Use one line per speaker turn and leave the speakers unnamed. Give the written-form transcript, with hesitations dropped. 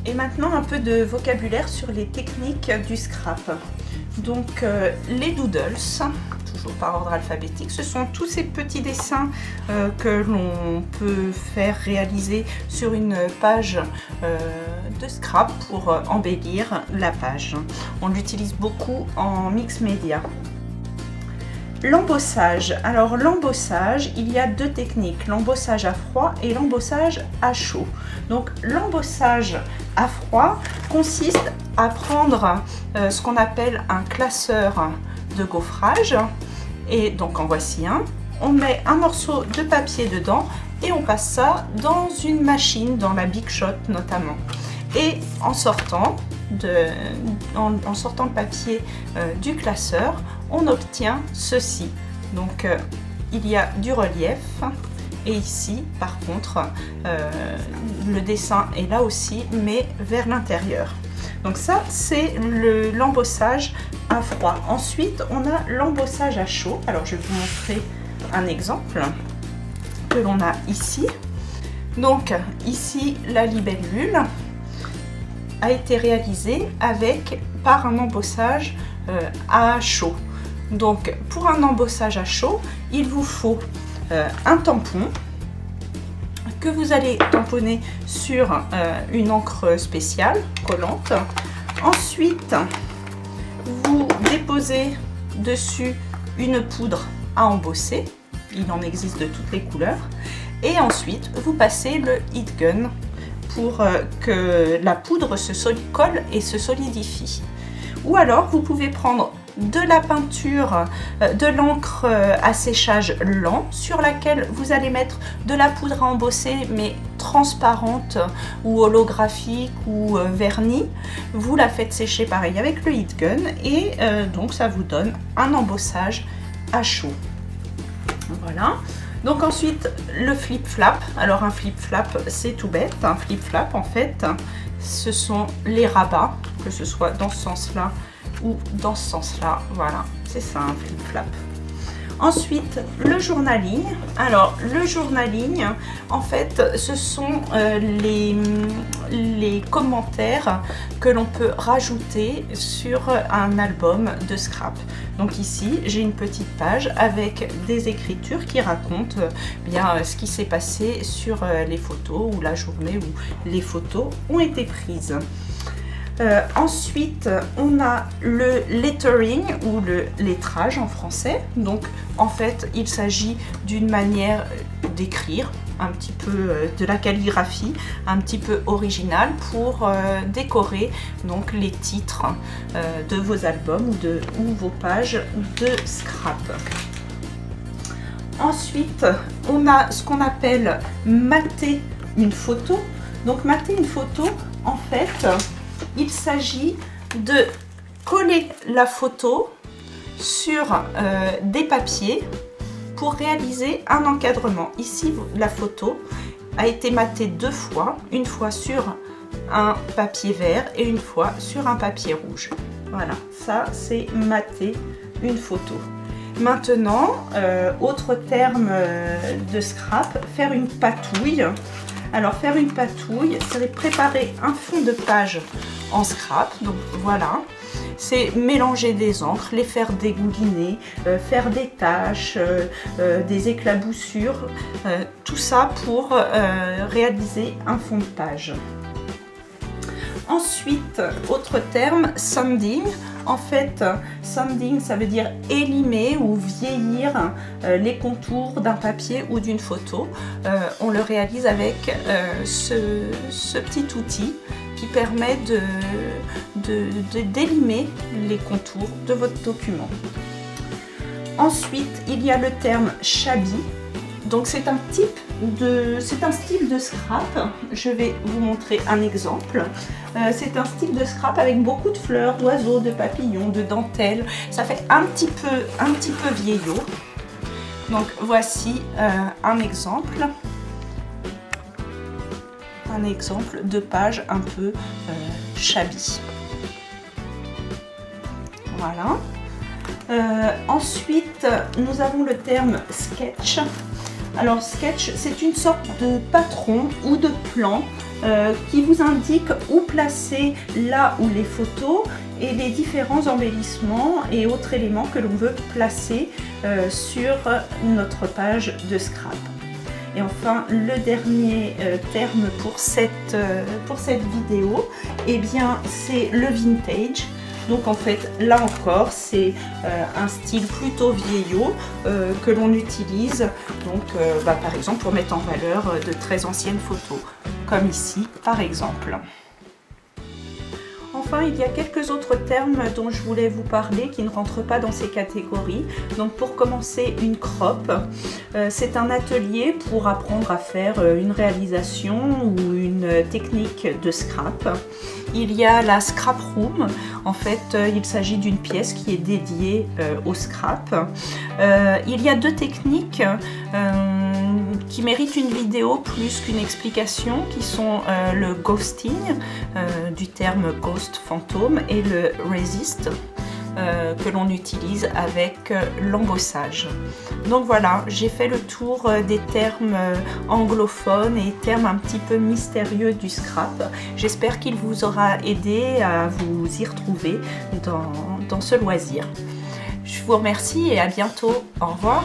Et maintenant un peu de vocabulaire sur les techniques du scrap. Donc les doodles, toujours par ordre alphabétique, ce sont tous ces petits dessins que l'on peut faire réaliser sur une page de scrap pour embellir la page. On l'utilise beaucoup en mix média. L'embossage. Alors l'embossage, il y a deux techniques, l'embossage à froid et l'embossage à chaud. Donc l'embossage à froid consiste à prendre ce qu'on appelle un classeur de gaufrage, et donc en voici un. On met un morceau de papier dedans et on passe ça dans une machine, dans la Big Shot notamment. Et en sortant le papier du classeur, on obtient ceci. Donc il y a du relief, et ici par contre le dessin est là aussi mais vers l'intérieur. Donc ça c'est l'embossage à froid. Ensuite on a l'embossage à chaud. Alors je vais vous montrer un exemple que l'on a ici. Donc ici la libellule a été réalisée par un embossage à chaud. Donc pour un embossage à chaud, il vous faut un tampon que vous allez tamponner sur une encre spéciale collante. Ensuite, vous déposez dessus une poudre à embosser. Il en existe de toutes les couleurs. Et ensuite, vous passez le heat gun pour que la poudre se colle et se solidifie. Ou alors, vous pouvez prendre de la peinture, de l'encre à séchage lent sur laquelle vous allez mettre de la poudre à embosser mais transparente ou holographique ou vernie. Vous la faites sécher pareil avec le heat gun et donc ça vous donne un embossage à chaud. Voilà. Donc ensuite le flip-flap. Alors un flip-flap c'est tout bête. Un flip-flap en fait ce sont les rabats, que ce soit dans ce sens-là ou dans ce sens-là. Voilà, c'est ça un flip-flap. Ensuite, le journaling. Alors, le journaling, en fait, ce sont les commentaires que l'on peut rajouter sur un album de scrap. Donc ici, j'ai une petite page avec des écritures qui racontent bien ce qui s'est passé sur les photos ou la journée où les photos ont été prises. Ensuite, on a le lettering ou le lettrage en français. Donc, en fait, il s'agit d'une manière d'écrire un petit peu de la calligraphie, un petit peu originale pour décorer donc les titres de vos albums ou vos pages de scrap. Ensuite, on a ce qu'on appelle mater une photo. Donc, mater une photo, en fait, il s'agit de coller la photo sur des papiers pour réaliser un encadrement. Ici, la photo a été matée deux fois, une fois sur un papier vert et une fois sur un papier rouge. Voilà, ça c'est mater une photo. Maintenant, autre terme de scrap, faire une patouille. Alors faire une patouille, c'est préparer un fond de page en scrap. Donc voilà, c'est mélanger des encres, les faire dégouliner, faire des taches, des éclaboussures, tout ça pour réaliser un fond de page. Ensuite, autre terme, sanding. En fait, sanding, ça veut dire élimer ou vieillir les contours d'un papier ou d'une photo. On le réalise avec ce petit outil qui permet d'élimer les contours de votre document. Ensuite, il y a le terme shabby. Donc c'est un style de scrap. Je vais vous montrer un exemple. C'est un style de scrap avec beaucoup de fleurs, d'oiseaux, de papillons, de dentelles. Ça fait un petit peu vieillot. Donc voici un exemple de page un peu shabby. Voilà. Ensuite, nous avons le terme sketch. Alors Sketch, c'est une sorte de patron ou de plan qui vous indique où placer là où les photos et les différents embellissements et autres éléments que l'on veut placer sur notre page de scrap. Et enfin, le dernier terme pour cette vidéo, eh bien, c'est le vintage. Donc en fait, là encore, c'est un style plutôt vieillot que l'on utilise, donc par exemple pour mettre en valeur de très anciennes photos, comme ici par exemple. Enfin, il y a quelques autres termes dont je voulais vous parler qui ne rentrent pas dans ces catégories. Donc pour commencer, une crop, c'est un atelier pour apprendre à faire une réalisation ou une technique de scrap. Il y a la scrap room, en fait il s'agit d'une pièce qui est dédiée au scrap. Il y a deux techniques qui méritent une vidéo plus qu'une explication, qui sont le ghosting, du terme ghost, fantôme, et le resist, que l'on utilise avec l'embossage. Donc voilà, j'ai fait le tour des termes anglophones et termes un petit peu mystérieux du scrap. J'espère qu'il vous aura aidé à vous y retrouver dans ce loisir. Je vous remercie et à bientôt. Au revoir.